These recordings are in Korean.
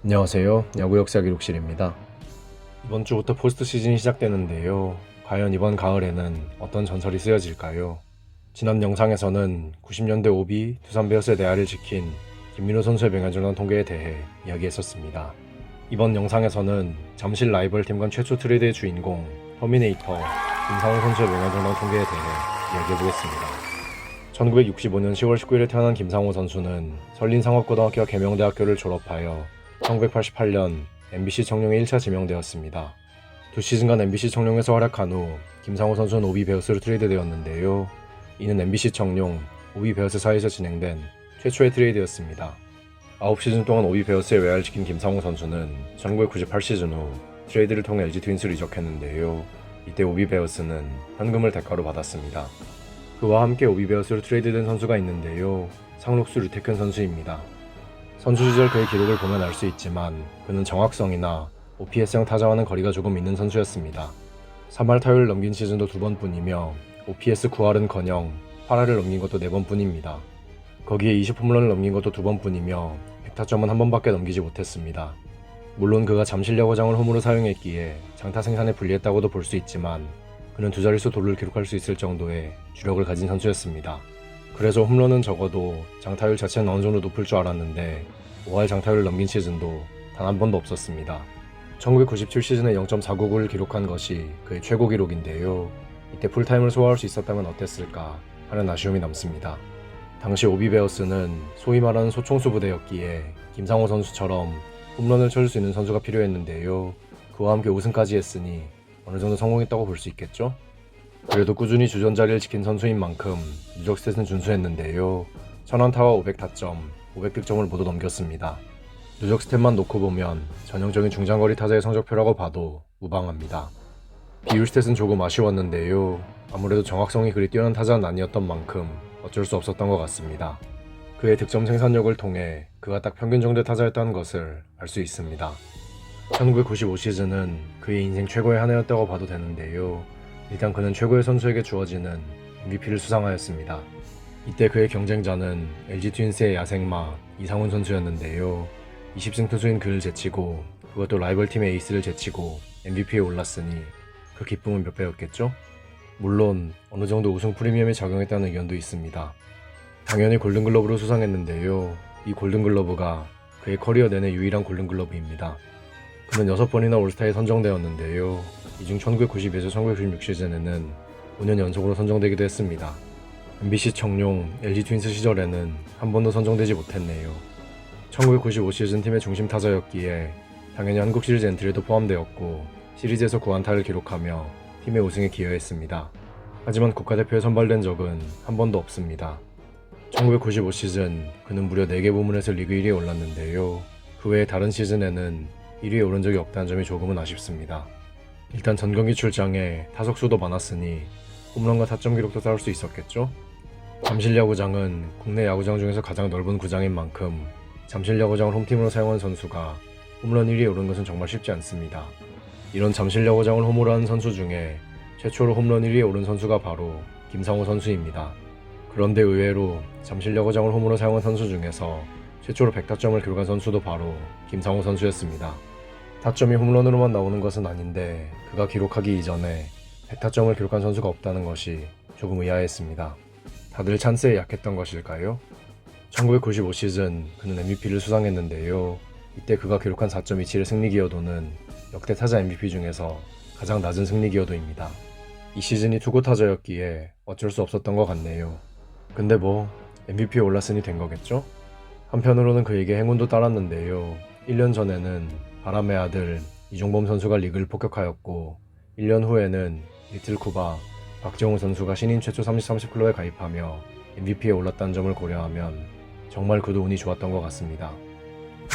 안녕하세요. 야구 역사 기록실입니다. 이번 주부터 포스트 시즌이 시작되는데요. 과연 이번 가을에는 어떤 전설이 쓰여질까요? 지난 영상에서는 90년대 오비 두산 베어스의 내야를 지킨 김민호 선수의 명예전환 통계에 대해 이야기했었습니다. 이번 영상에서는 잠실 라이벌 팀 간 최초 트레이드의 주인공 터미네이터 김상우 선수의 명예전환 통계에 대해 이야기해보겠습니다. 1965년 10월 19일에 태어난 김상우 선수는 설린상업고등학교와 계명대학교를 졸업하여 1988년 MBC 청룡에 1차 지명되었습니다. 두 시즌간 MBC 청룡에서 활약한 후 김상우 선수는 오비 베어스로 트레이드되었는데요. 이는 MBC 청룡, 오비 베어스 사이에서 진행된 최초의 트레이드였습니다. 9시즌 동안 오비 베어스의 외야를 지킨 김상우 선수는 1998 시즌 후 트레이드를 통해 LG 트윈스로 이적했는데요. 이때 오비 베어스는 현금을 대가로 받았습니다. 그와 함께 오비 베어스로 트레이드된 선수가 있는데요. 상록수 류태근 선수입니다. 선수 시절 그의 기록을 보면 알 수 있지만 그는 정확성이나 OPS형 타자와는 거리가 조금 있는 선수였습니다. 3할 타율을 넘긴 시즌도 2번뿐이며 OPS 9할은커녕 8할을 넘긴 것도 4번뿐입니다. 거기에 20홈런을 넘긴 것도 2번뿐이며 100타점은 1번밖에 넘기지 못했습니다. 물론 그가 잠실야구장을 홈으로 사용했기에 장타 생산에 불리했다고도 볼 수 있지만 그는 두 자릿수 도루를 기록할 수 있을 정도의 주력을 가진 선수였습니다. 그래서 홈런은 적어도 장타율 자체는 어느 정도 높을 줄 알았는데 5할 장타율을 넘긴 시즌도 단 한 번도 없었습니다. 1997 시즌에 0.499를 기록한 것이 그의 최고 기록인데요. 이때 풀타임을 소화할 수 있었다면 어땠을까 하는 아쉬움이 남습니다. 당시 오비 베어스는 소위 말하는 소총수 부대였기에 김상호 선수처럼 홈런을 쳐줄 수 있는 선수가 필요했는데요. 그와 함께 우승까지 했으니 어느 정도 성공했다고 볼 수 있겠죠? 그래도 꾸준히 주전 자리를 지킨 선수인 만큼 누적 스탯은 준수했는데요. 1000안타와 500타점, 500득점을 모두 넘겼습니다. 누적 스탯만 놓고 보면 전형적인 중장거리 타자의 성적표라고 봐도 무방합니다. 비율 스탯은 조금 아쉬웠는데요. 아무래도 정확성이 그리 뛰어난 타자는 아니었던 만큼 어쩔 수 없었던 것 같습니다. 그의 득점 생산력을 통해 그가 딱 평균 정도의 타자였다는 것을 알 수 있습니다. 1995 시즌은 그의 인생 최고의 한 해였다고 봐도 되는데요. 일단 그는 최고의 선수에게 주어지는 MVP를 수상하였습니다. 이때 그의 경쟁자는 LG 트윈스의 야생마 이상훈 선수였는데요. 20승 투수인 그를 제치고 그것도 라이벌팀의 에이스를 제치고 MVP에 올랐으니 그 기쁨은 몇 배였겠죠? 물론 어느 정도 우승 프리미엄이 작용했다는 의견도 있습니다. 당연히 골든글러브로 수상했는데요. 이 골든글러브가 그의 커리어 내내 유일한 골든글러브입니다. 그는 6번이나 올스타에 선정되었는데요. 이 중 1992에서 1996 시즌에는 5년 연속으로 선정되기도 했습니다. MBC 청룡, LG 트윈스 시절에는 한 번도 선정되지 못했네요. 1995 시즌 팀의 중심 타자였기에 당연히 한국 시리즈 엔트리에도 포함되었고 시리즈에서 9안타를 기록하며 팀의 우승에 기여했습니다. 하지만 국가대표에 선발된 적은 한 번도 없습니다. 1995 시즌 그는 무려 4개 부문에서 리그 1위에 올랐는데요. 그 외에 다른 시즌에는 1위에 오른 적이 없다는 점이 조금은 아쉽습니다. 일단 전경기 출장에 타석수도 많았으니 홈런과 타점 기록도 쌓을 수 있었겠죠? 잠실야구장은 국내 야구장 중에서 가장 넓은 구장인 만큼 잠실야구장을 홈팀으로 사용한 선수가 홈런 1위에 오른 것은 정말 쉽지 않습니다. 이런 잠실야구장을 홈으로 한 선수 중에 최초로 홈런 1위에 오른 선수가 바로 김상우 선수입니다. 그런데 의외로 잠실야구장을 홈으로 사용한 선수 중에서 최초로 100타점을 기록한 선수도 바로 김상우 선수였습니다. 타점이 홈런으로만 나오는 것은 아닌데 그가 기록하기 이전에 100타점을 기록한 선수가 없다는 것이 조금 의아했습니다. 다들 찬스에 약했던 것일까요? 1995 시즌 그는 MVP를 수상했는데요. 이때 그가 기록한 4.27의 승리 기여도는 역대 타자 MVP 중에서 가장 낮은 승리 기여도입니다. 이 시즌이 투구 타자였기에 어쩔 수 없었던 것 같네요. 근데 뭐 MVP에 올랐으니 된 거겠죠? 한편으로는 그에게 행운도 따랐는데요. 1년 전에는 바람의 아들 이종범 선수가 리그를 폭격하였고 1년 후에는 리틀 쿠바 박정우 선수가 신인 최초 30-30 클럽에 가입하며 MVP에 올랐다는 점을 고려하면 정말 그도 운이 좋았던 것 같습니다.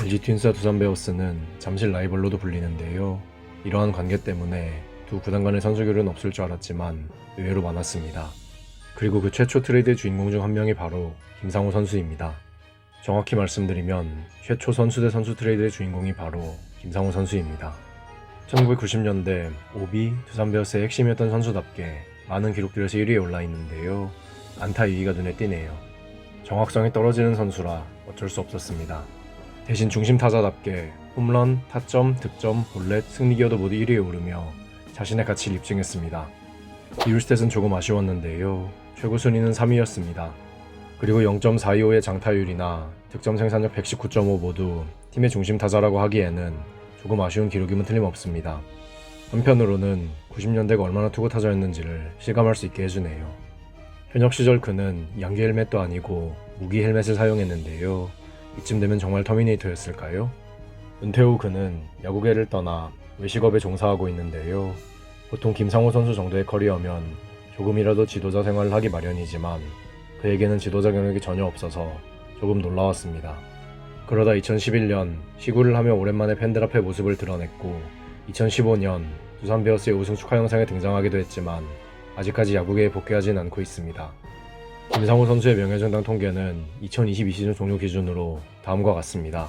LG 트윈스와 두산 베어스는 잠실 라이벌로도 불리는데요. 이러한 관계 때문에 두 구단 간의 선수 교류는 없을 줄 알았지만 의외로 많았습니다. 그리고 그 최초 트레이드의 주인공 중 한 명이 바로 김상우 선수입니다. 정확히 말씀드리면 최초 선수 대 선수 트레이드의 주인공이 바로 김상우 선수입니다. 1990년대 오비, 두산 베어스의 핵심이었던 선수답게 많은 기록들에서 1위에 올라 있는데요. 안타 2위가 눈에 띄네요. 정확성이 떨어지는 선수라 어쩔 수 없었습니다. 대신 중심 타자답게 홈런, 타점, 득점, 볼넷, 승리 기여도 모두 1위에 오르며 자신의 가치를 입증했습니다. 비율 스탯은 조금 아쉬웠는데요. 최고 순위는 3위였습니다. 그리고 0.425의 장타율이나 득점 생산력 119.5 모두 팀의 중심 타자라고 하기에는 조금 아쉬운 기록임은 틀림없습니다. 한편으로는 90년대가 얼마나 투구 타자였는지를 실감할 수 있게 해주네요. 현역 시절 그는 양기 헬멧도 아니고 무기 헬멧을 사용했는데요. 이쯤 되면 정말 터미네이터였을까요? 은퇴 후 그는 야구계를 떠나 외식업에 종사하고 있는데요. 보통 김상호 선수 정도의 커리어면 조금이라도 지도자 생활을 하기 마련이지만 그에게는 지도자 경력이 전혀 없어서 조금 놀라웠습니다. 그러다 2011년 시구를 하며 오랜만에 팬들 앞에 모습을 드러냈고 2015년 두산 베어스의 우승 축하 영상에 등장하기도 했지만 아직까지 야구계에 복귀하진 않고 있습니다. 김상호 선수의 명예전당 통계는 2022 시즌 종료 기준으로 다음과 같습니다.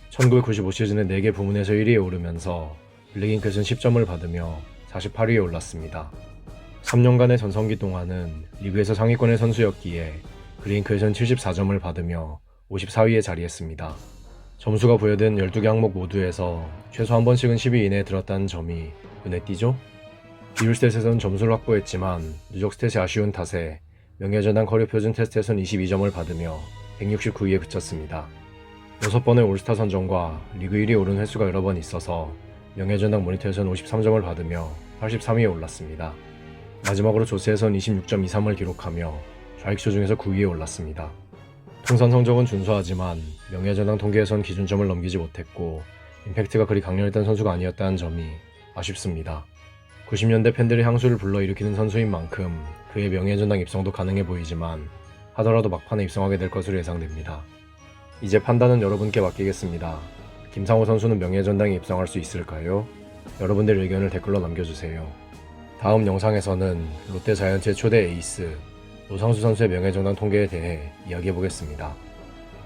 1995 시즌에 4개 부문에서 1위에 오르면서 블랙잉크에선 10점을 받으며 48위에 올랐습니다. 3년간의 전성기 동안은 리그에서 상위권의 선수였기에 블랙잉크에선 74점을 받으며 54위에 자리했습니다. 점수가 부여된 12개 항목 모두에서 최소 한 번씩은 10위 이내에 들었다는 점이 눈에 띄죠? 비율 스탯에서는 점수를 확보했지만 누적 스탯이 아쉬운 탓에 명예전당 커리어 표준 테스트에선 22점을 받으며 169위에 그쳤습니다. 6번의 올스타 선정과 리그 1위에 오른 횟수가 여러 번 있어서 명예전당 모니터에선 53점을 받으며 83위에 올랐습니다. 마지막으로 조스에선 26.23을 기록하며 좌익수 중에서 9위에 올랐습니다. 통산 성적은 준수하지만 명예전당 통계에선 기준점을 넘기지 못했고 임팩트가 그리 강렬했던 선수가 아니었다는 점이 아쉽습니다. 90년대 팬들의 향수를 불러일으키는 선수인 만큼 그의 명예전당 입성도 가능해 보이지만 하더라도 막판에 입성하게 될 것으로 예상됩니다. 이제 판단은 여러분께 맡기겠습니다. 김상호 선수는 명예전당에 입성할 수 있을까요? 여러분들의 의견을 댓글로 남겨주세요. 다음 영상에서는 롯데 자이언츠의 초대 에이스 노상수 선수의 명예전당 통계에 대해 이야기해보겠습니다.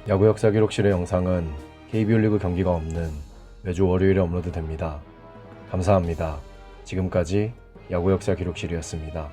야구 역사 기록실의 영상은 KBO 리그 경기가 없는 매주 월요일에 업로드됩니다. 감사합니다. 지금까지 야구 역사 기록실이었습니다.